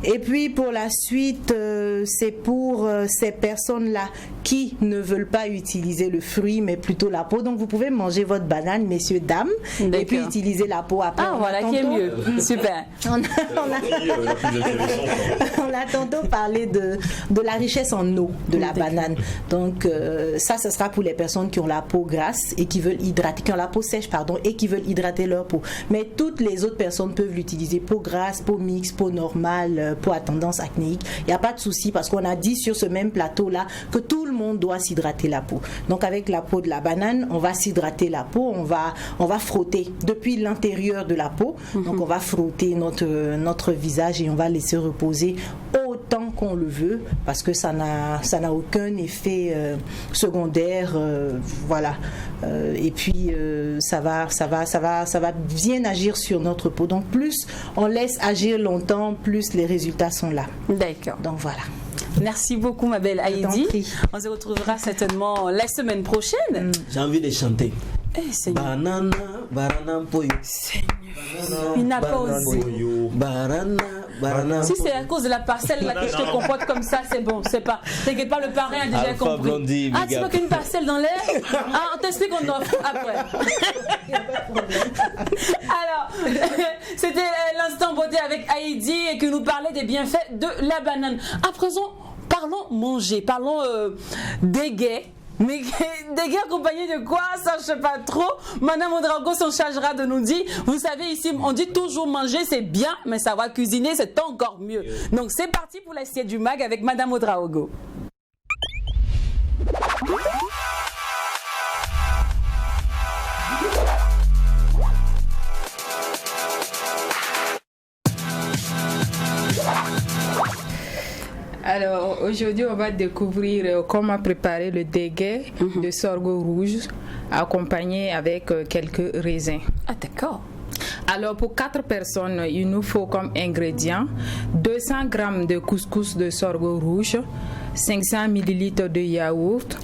Et puis pour la suite, c'est pour ces personnes-là qui ne veulent pas utiliser le fruit, mais plutôt la peau. Donc vous pouvez manger votre banane, messieurs, dames, et puis utiliser la peau après. Ah, voilà qui est mieux. Super. On a tantôt parlé de la richesse en eau de la banane. Donc ça, ce sera pour les personnes qui ont la peau grasse et qui veulent hydrater, qui ont la peau sèche, pardon, et qui veulent hydrater leur peau. Mais toutes les autres personnes peuvent l'utiliser. Peau grasse, peau mixte, peau normale, peau à tendance acnéique. Il n'y a pas de souci parce qu'on a dit sur ce même plateau-là que tout le monde doit s'hydrater la peau. Donc avec la peau de la banane, on va s'hydrater la peau, on va frotter depuis l'intérieur de la peau. Donc on va frotter notre visage et on va laisser reposer autant qu'on le veut parce que ça n'a aucun effet secondaire, voilà. Et puis ça va bien agir sur notre peau. Donc plus on laisse agir longtemps, plus les résultats sont là. D'accord. Donc voilà. Merci beaucoup ma belle Heidi. On se retrouvera certainement la semaine prochaine. J'ai envie de chanter. Banana, banana poyo. Seigneur, il n'a pas osé. Si c'est à cause de la parcelle là que je te comporte comme ça, c'est bon, c'est pas. T'inquiète pas, le parrain a déjà compris. Blondie, tu veux qu'une parcelle dans l'air? On t'explique, on offre après. Alors, c'était l'instant beauté avec Heidi et qui nous parlait des bienfaits de la banane. À présent, parlons manger, parlons déguet. Mais des gars accompagnés de quoi? Ça, je sais pas trop. Madame Ouedraogo s'en chargera de nous dire. Vous savez, ici, on dit toujours manger, c'est bien, mais savoir cuisiner, c'est encore mieux. Donc, c'est parti pour l'assiette du mag avec Madame Ouedraogo. Alors aujourd'hui on va découvrir comment préparer le déguet de sorgho rouge accompagné avec quelques raisins. Ah d'accord. Alors pour 4 personnes, il nous faut comme ingrédients 200 g de couscous de sorgho rouge, 500 ml de yaourt,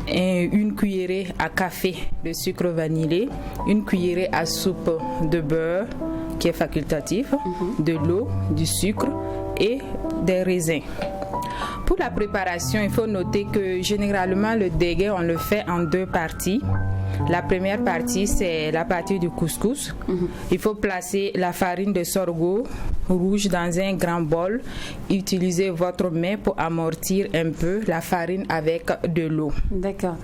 une cuillerée à café de sucre vanillé, une cuillerée à soupe de beurre qui est facultatif, de l'eau, du sucre et des raisins. Pour la préparation, il faut noter que généralement le déguet, on le fait en 2 parties. La première partie, c'est la partie du couscous. Il faut placer la farine de sorgho rouge dans un grand bol. Utilisez votre main pour amortir un peu la farine avec de l'eau. D'accord.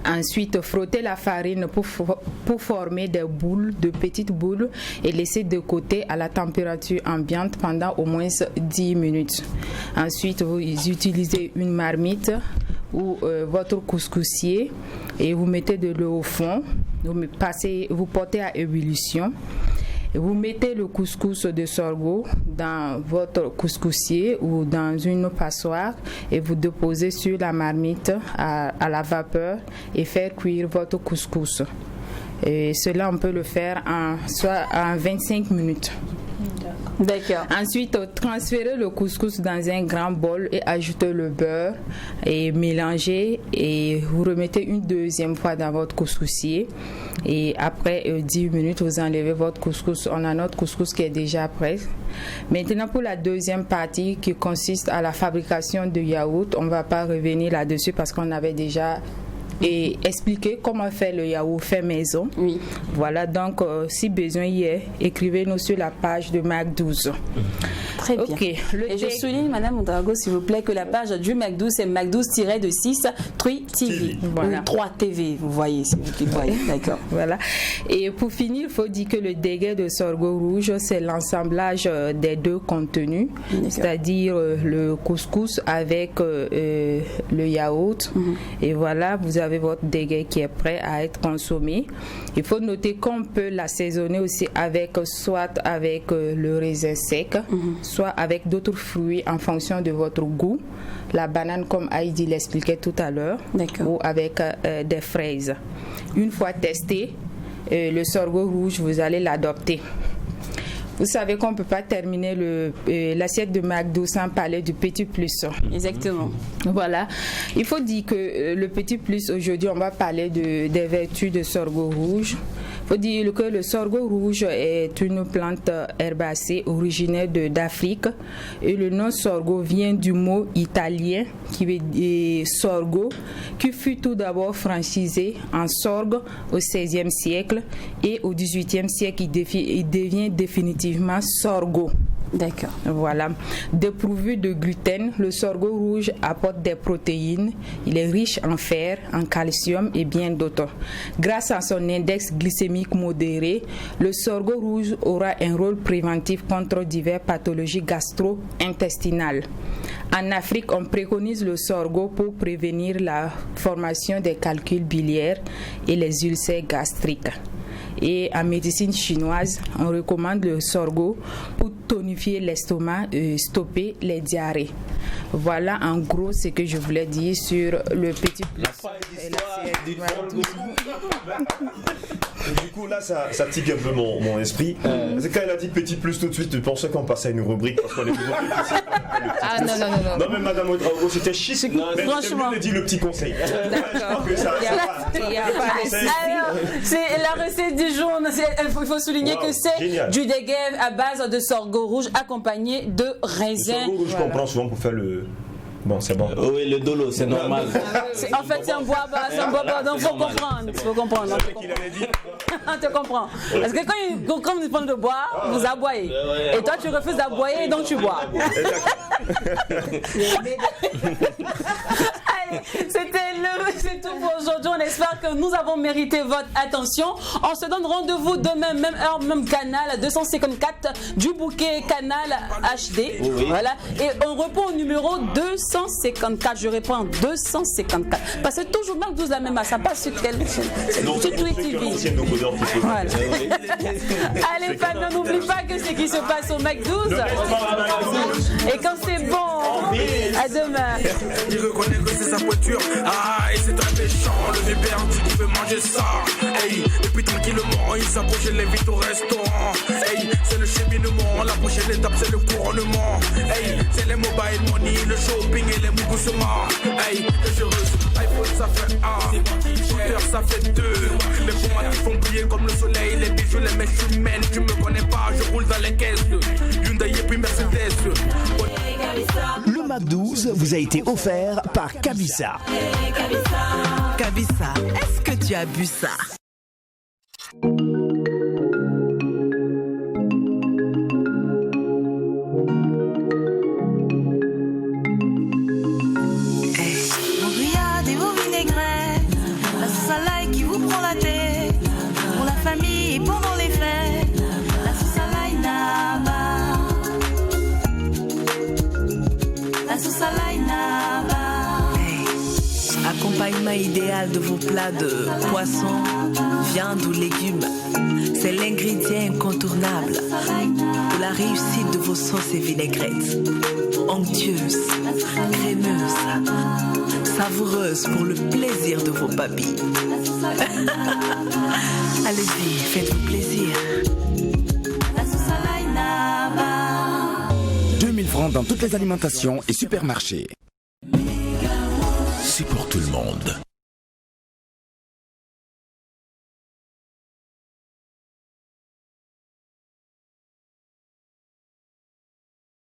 Ensuite, frottez la farine pour former des boules, de petites boules, et laissez de côté à la température ambiante pendant au moins 10 minutes. Ensuite, vous utilisez une marmite ou votre couscoussier et vous mettez de l'eau au fond, vous portez à ébullition. Vous mettez le couscous de sorgho dans votre couscoussier ou dans une passoire et vous déposez sur la marmite à la vapeur et faire cuire votre couscous. Et cela, on peut le faire soit en 25 minutes. D'accord. Ensuite, transférez le couscous dans un grand bol et ajoutez le beurre et mélangez et vous remettez une deuxième fois dans votre couscoussier. Et après 10 minutes, vous enlevez votre couscous. On a notre couscous qui est déjà prêt. Maintenant, pour la deuxième partie qui consiste à la fabrication de yaourt, on ne va pas revenir là-dessus parce qu'on avait déjà expliquer comment faire le yaourt fait maison. Oui. Voilà, donc si besoin y est, écrivez-nous sur la page de Mac 12. Très bien. Okay. Et je souligne, Madame Ouedraogo, s'il vous plaît, que la page du Mac 12, c'est Mac 12-6 3 TV. Voilà. 3 TV, vous voyez, si vous voyez. D'accord. Voilà. Et pour finir, il faut dire que le déguet de sorgho rouge, c'est l'assemblage des 2 contenus, c'est-à-dire le couscous avec le yaourt. Et voilà, vous avez avez votre dégué qui est prêt à être consommé. Il faut noter qu'on peut l'assaisonner aussi avec soit avec le raisin sec, soit avec d'autres fruits en fonction de votre goût. La banane, comme Heidi l'expliquait tout à l'heure, ou avec des fraises. Une fois testé, le sorgho rouge, vous allez l'adopter. Vous savez qu'on ne peut pas terminer l'assiette de McDo sans parler du Petit Plus. Exactement. Voilà. Il faut dire que le Petit Plus, aujourd'hui, on va parler des vertus de sorgho rouge. Il faut dire que le sorgho rouge est une plante herbacée originaire d'Afrique. Et le nom sorgho vient du mot italien qui veut dire sorgho, qui fut tout d'abord franchisé en sorgue au XVIe siècle. Et au XVIIIe siècle, il devient définitivement sorgho. D'accord. Voilà. Dépourvu de gluten, le sorgho rouge apporte des protéines. Il est riche en fer, en calcium et bien d'autres. Grâce à son index glycémique modéré, le sorgho rouge aura un rôle préventif contre diverses pathologies gastro-intestinales. En Afrique, on préconise le sorgho pour prévenir la formation des calculs biliaires et les ulcères gastriques. Et en médecine chinoise, on recommande le sorgho pour tonifier l'estomac et stopper les diarrhées. Voilà en gros ce que je voulais dire sur le Petit Plus. Du coup, là, ça tique un peu mon esprit. C'est quand elle a dit Petit Plus tout de suite, je pensais qu'on passait à une rubrique parce qu'on est toujours plus. Ah non. Non, mais Madame Ouedraogo, c'était chic. Mais franchement, elle dit le petit conseil. D'accord. C'est la recette du jour. Il faut souligner que c'est du dégué à base de sorgho rouge accompagné de raisins. Le sorgho rouge, je comprends souvent pour faire le. Bon, c'est bon. Oui, le dolo, c'est normal. En fait, c'est un bois bas, donc il faut comprendre. On te comprend. Parce que quand vous prenez de boire, vous aboyez. Et toi, tu refuses d'aboyer, donc tu bois. Allez, c'est tout pour aujourd'hui. On espère que nous avons mérité votre attention. On se donne rendez-vous demain, même heure, même canal, 254 du bouquet canal HD. Oui. Voilà. Et on répond au numéro 254. Je réponds 254. Parce que toujours même 12 la même, ça passe sur quel sur Twitch TV. Voilà. Allez, Fabien, n'oublie pas que c'est qui se passe au Mac 12. Et quand c'est bon, à demain. Il reconnaît que c'est sa voiture. Ah, et c'est très méchant. Le bébé dit qu'il veut manger ça. Hey, et puis tranquillement, il s'approche et l'invite au restaurant. Hey, c'est le cheminement. La prochaine étape, c'est le couronnement. Hey, c'est les mobile money, le shopping et les moussements. Hey, et je reçois iPhone, ça fait 1. Scooter, ça fait 2. Les pomades font briller comme le soleil. Les bijoux, les mèches humaines. Tu me connais pas, je roule dans les caisses. Hyundai et puis Mercedes. Le Mac 12 vous a été offert par Cabissa. Cabissa, est-ce que tu as bu ça? Vos grillades et vos vinaigrettes, la sauce à l'ail qui vous prend la tête, pour la famille et pendant les fêtes, la sauce à l'ail Naba, la sauce à l'ail Naba. Accompagnement idéal de vos plats de poisson, viande ou légumes. C'est l'ingrédient incontournable pour la réussite de vos sauces et vinaigrettes. Onctueuses, crémeuses, savoureuses pour le plaisir de vos papilles. Allez-y, faites-vous plaisir. 2000 francs dans toutes les alimentations et supermarchés. C'est pour tout le monde.